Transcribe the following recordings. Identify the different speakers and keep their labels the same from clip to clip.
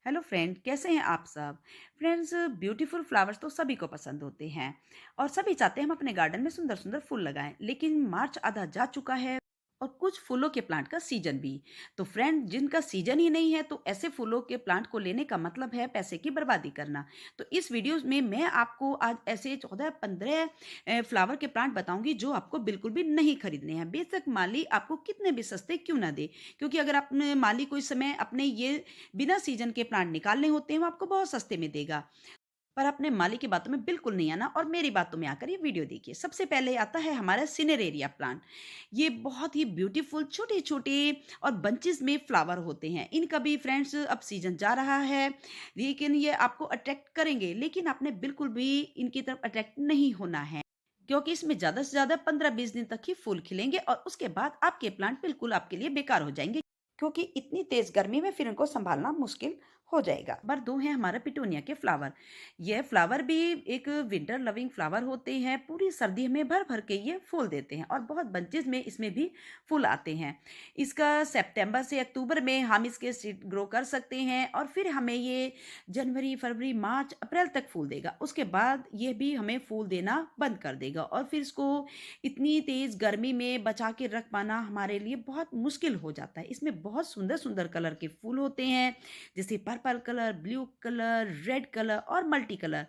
Speaker 1: Hello friend, कैसे हैं आप सब? फ्रेंड्स, ब्यूटीफुल फ्लावर्स तो सभी को पसंद होते हैं और सभी चाहते हैं हम अपने गार्डन में सुंदर सुंदर फूल लगाएं। लेकिन मार्च आधा जा चुका है और कुछ फूलों के प्लांट का सीजन भी। तो फ्रेंड, जिनका सीजन ही नहीं है तो ऐसे फूलों के प्लांट को लेने का मतलब है पैसे की बर्बादी करना। तो इस वीडियो में मैं आपको आज ऐसे 14-15 फ्लावर के प्लांट बताऊंगी जो आपको बिल्कुल भी नहीं खरीदने हैं, बेशक माली आपको कितने भी सस्ते क्यों ना दे। क्योंकि अगर आपने माली को इस समय अपने ये बिना सीजन के प्लांट निकालने होते हैं, वो आपको बहुत सस्ते में देगा। पर अपने माली की बातों में बिल्कुल नहीं आना और मेरी बातों में आकर ये वीडियो देखिए। सबसे पहले आता है हमारा सिनेरेरिया प्लांट। ये बहुत ही ब्यूटीफुल छोटे-छोटे और बंचेस में फ्लावर होते हैं। इनका भी फ्रेंड्स अब सीजन जा रहा है, लेकिन ये आपको अट्रैक्ट करेंगे, लेकिन आपने बिल्कुल भी इनकी तरफ अट्रैक्ट नहीं होना है। क्योंकि इसमें ज़्यादा से ज़्यादा 15-20 दिन तक ही फूल खिलेंगे और उसके बाद आपके प्लांट बिल्कुल आपके लिए बेकार हो जाएँगे। क्योंकि इतनी तेज़ गर्मी में फिर इनको सँभालना मुश्किल हो जाएगा। नंबर 2 है हमारा पिटूनिया के फ्लावर। यह फ्लावर भी एक विंटर लविंग फ्लावर होते हैं। पूरी सर्दी में भर-भर के ये फूल देते हैं और बहुत बंचेज़ में इसमें भी फूल आते हैं। इसका सितंबर से अक्टूबर में हम इसके सीड ग्रो कर सकते हैं और फिर हमें ये जनवरी, फरवरी, मार्च, अप्रैल तक फूल देगा। उसके बाद ये भी हमें फूल देना बंद कर देगा और फिर इसको इतनी तेज़ गर्मी में बचा के रख पाना हमारे लिए बहुत मुश्किल हो जाता है। इसमें बहुत सुंदर-सुंदर कलर के फूल होते हैं, जैसे purple colour, blue colour, red colour और मल्टी कलर।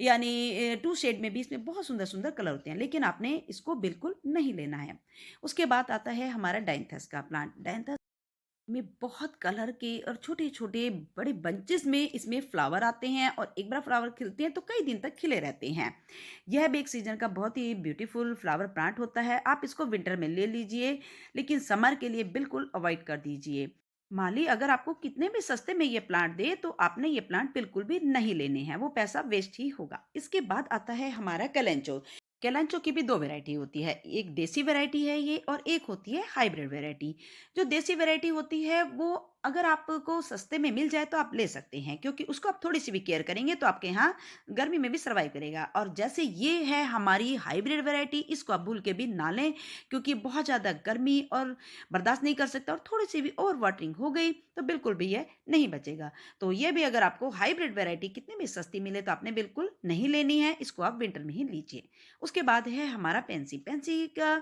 Speaker 1: यानी 2 शेड में भी इसमें बहुत सुंदर-सुंदर कलर होते हैं, लेकिन आपने इसको बिल्कुल नहीं लेना है। उसके बाद आता है हमारा डायंथस का प्लांट। डायंथस में बहुत कलर के और छोटे-छोटे बड़े बंचेस में इसमें फ्लावर आते हैं और एक बार फ्लावर खिलते हैं तो कई दिन तक खिले रहते हैं। यह भी एक सीज़न का बहुत ही ब्यूटीफुल फ्लावर प्लांट होता है। आप इसको विंटर में ले लीजिए, लेकिन समर के लिए बिल्कुल अवॉइड कर दीजिए। माली अगर आपको कितने भी सस्ते में ये प्लांट दे, तो आपने ये प्लांट बिल्कुल भी नहीं लेने हैं, वो पैसा वेस्ट ही होगा। इसके बाद आता है हमारा कैलेंचो। कैलेंचो की भी 2 वैरायटी होती है, एक देसी वैरायटी है ये और एक होती है हाइब्रिड वैरायटी। जो देसी वैरायटी होती है वो अगर आपको सस्ते में मिल जाए तो आप ले सकते हैं, क्योंकि उसको आप थोड़ी-सी भी केयर करेंगे तो आपके यहाँ गर्मी में भी सर्वाइव करेगा। और जैसे ये है हमारी हाइब्रिड वैरायटी, इसको आप भूल के भी ना लें, क्योंकि बहुत ज़्यादा गर्मी और बर्दाश्त नहीं कर सकता और थोड़ी-सी भी ओवर वाटरिंग हो गई तो बिल्कुल भी ये नहीं बचेगा। तो ये भी अगर आपको हाइब्रिड वैरायटी कितनी भी सस्ती मिले तो आपने बिल्कुल नहीं लेनी है, इसको आप विंटर में ही लीजिए। उसके बाद है हमारा पेंसी। पेंसी का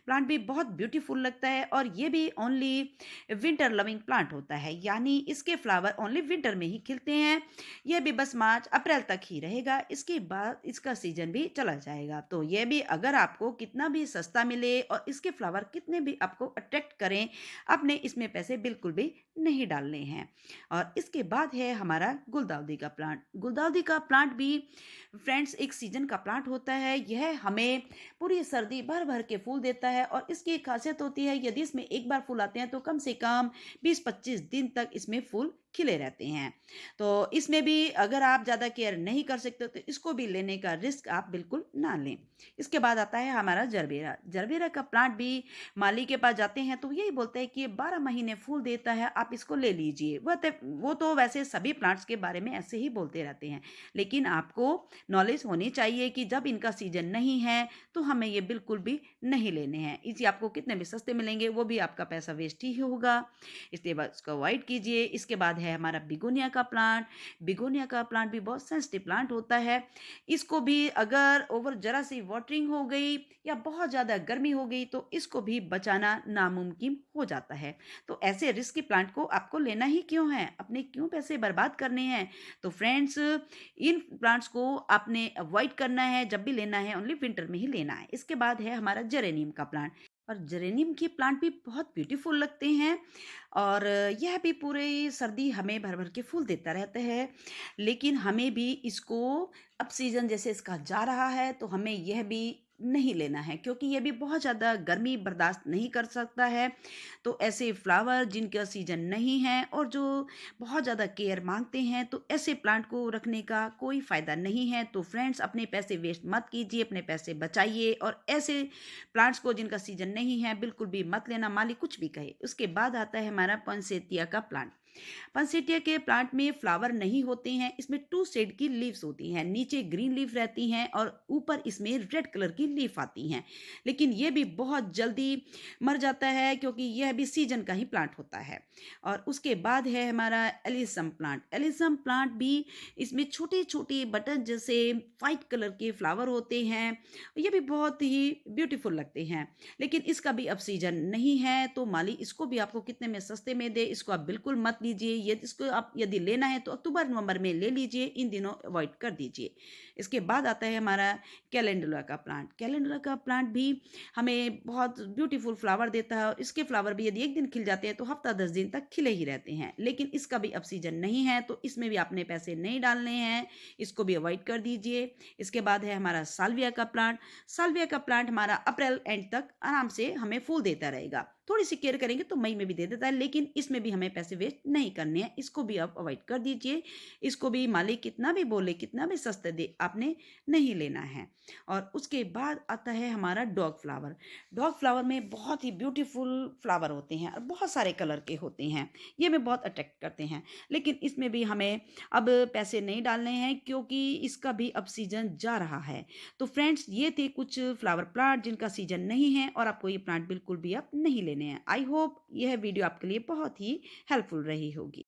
Speaker 1: प्लांट भी बहुत ब्यूटीफुल लगता है और ये भी ओनली विंटर लविंग प्लांट होता है, यानी इसके फ्लावर ओनली विंटर में ही खिलते हैं। यह भी बस मार्च अप्रैल तक ही रहेगा, इसके बाद इसका सीजन भी चला जाएगा। तो ये भी अगर आपको कितना भी सस्ता मिले और इसके फ्लावर कितने भी आपको अट्रैक्ट करें, आपने इसमें पैसे बिल्कुल भी नहीं डालने हैं। और इसके बाद है हमारा गुलदाउदी का प्लांट। गुलदाउदी का प्लांट भी फ्रेंड्स एक सीजन का प्लांट होता है। यह हमें पूरी सर्दी भर भर के फूल देता है और इसकी एक खासियत होती है, यदि इसमें एक बार फूल आते हैं तो कम से कम 20-25 दिन तक इसमें फूल खिले रहते हैं। तो इसमें भी अगर आप ज़्यादा केयर नहीं कर सकते तो इसको भी लेने का रिस्क आप बिल्कुल ना लें। इसके बाद आता है हमारा जरबेरा। जरबेरा का प्लांट भी माली के पास जाते हैं तो यही बोलते हैं कि ये 12 महीने फूल देता है, आप इसको ले लीजिए। वो तो वैसे सभी प्लांट्स के बारे में ऐसे ही बोलते रहते हैं, लेकिन आपको नॉलेज होनी चाहिए कि जब इनका सीजन नहीं है तो हमें ये बिल्कुल भी नहीं लेने हैं। इसी आपको कितने भी सस्ते मिलेंगे वो भी आपका पैसा वेस्ट ही होगा, इसलिए बस इसको अवॉइड कीजिए। इसके बाद है हमारा बिगोनिया का प्लांट। बिगोनिया का प्लांट भी बहुत सेंसिटिव प्लांट होता है। इसको भी अगर ओवर जरा सी वाटरिंग हो गई या बहुत ज़्यादा गर्मी हो गई तो इसको भी बचाना नामुमकिन हो जाता है। तो ऐसे रिस्की प्लांट को आपको लेना ही क्यों है, अपने क्यों पैसे बर्बाद करने हैं। तो फ्रेंड्स, इन प्लांट्स को आपने अवॉइड करना है, जब भी लेना है ओनली विंटर में ही लेना है। इसके बाद है हमारा जेरेनियम का प्लांट। और जेरेनियम के प्लांट भी बहुत ब्यूटीफुल लगते हैं और यह भी पूरी सर्दी हमें भर भर के फूल देता रहता है, लेकिन हमें भी इसको अब सीजन जैसे इसका जा रहा है तो हमें यह भी नहीं लेना है, क्योंकि यह भी बहुत ज़्यादा गर्मी बर्दाश्त नहीं कर सकता है। तो ऐसे फ्लावर जिनका सीजन नहीं है और जो बहुत ज़्यादा केयर मांगते हैं, तो ऐसे प्लांट को रखने का कोई फ़ायदा नहीं है। तो फ्रेंड्स, अपने पैसे वेस्ट मत कीजिए, अपने पैसे बचाइए और ऐसे प्लांट्स को जिनका सीजन नहीं है बिल्कुल भी मत लेना, माली कुछ भी कहे। उसके बाद आता है हमारा पोंसेतिया का प्लांट। पंसिटिया के प्लांट में फ्लावर नहीं होते हैं, इसमें टू शेड की लीव्स होती हैं, नीचे ग्रीन लीफ रहती हैं और ऊपर इसमें रेड कलर की लीफ आती हैं। लेकिन ये भी बहुत जल्दी मर जाता है क्योंकि यह भी सीजन का ही प्लांट होता है। और उसके बाद है हमारा एलिसम प्लांट। एलिसम प्लांट भी, इसमें छोटे-छोटे बटन जैसे व्हाइट कलर के फ्लावर होते हैं। ये भी बहुत ही ब्यूटीफुल लगते हैं। लेकिन इसका भी अब सीजन नहीं है, तो माली इसको भी आपको कितने में सस्ते में दे, इसको आप बिल्कुल मत लीजिए। ये इसको आप यदि लेना है तो अक्टूबर नवंबर में ले लीजिए, इन दिनों अवॉइड कर दीजिए। इसके बाद आता है हमारा कैलेंडुला का प्लांट। कैलेंडुला का प्लांट भी हमें बहुत ब्यूटीफुल फ्लावर देता है और इसके फ्लावर भी यदि एक दिन खिल जाते हैं तो हफ्ता 10 दिन तक खिले ही रहते हैं। लेकिन इसका भी अब सीजन नहीं है, तो इसमें भी आपने पैसे नहीं डालने हैं, इसको भी अवॉइड कर दीजिए। इसके बाद है हमारा साल्विया का प्लांट। साल्विया का प्लांट हमारा अप्रैल एंड तक आराम से हमें फूल देता रहेगा। थोड़ी सी केयर करेंगे तो मई में भी दे देता है, लेकिन इसमें भी हमें पैसे वेस्ट नहीं करने हैं, इसको भी आप अवॉइड कर दीजिए। इसको भी मालिक कितना भी बोले, कितना भी सस्ते दे, आपने नहीं लेना है। और उसके बाद आता है हमारा डॉग फ्लावर। डॉग फ्लावर में बहुत ही ब्यूटीफुल फ्लावर होते हैं और बहुत सारे कलर के होते हैं, ये हमें बहुत अट्रैक्ट करते हैं। लेकिन इसमें भी हमें अब पैसे नहीं डालने हैं क्योंकि इसका भी अब सीजन जा रहा है। तो फ्रेंड्स, ये थे कुछ फ्लावर प्लांट जिनका सीजन नहीं है और आपको ये प्लांट बिल्कुल भी अब नहीं लेने हैं। आई होप यह वीडियो आपके लिए बहुत ही हेल्पफुल रही होगी।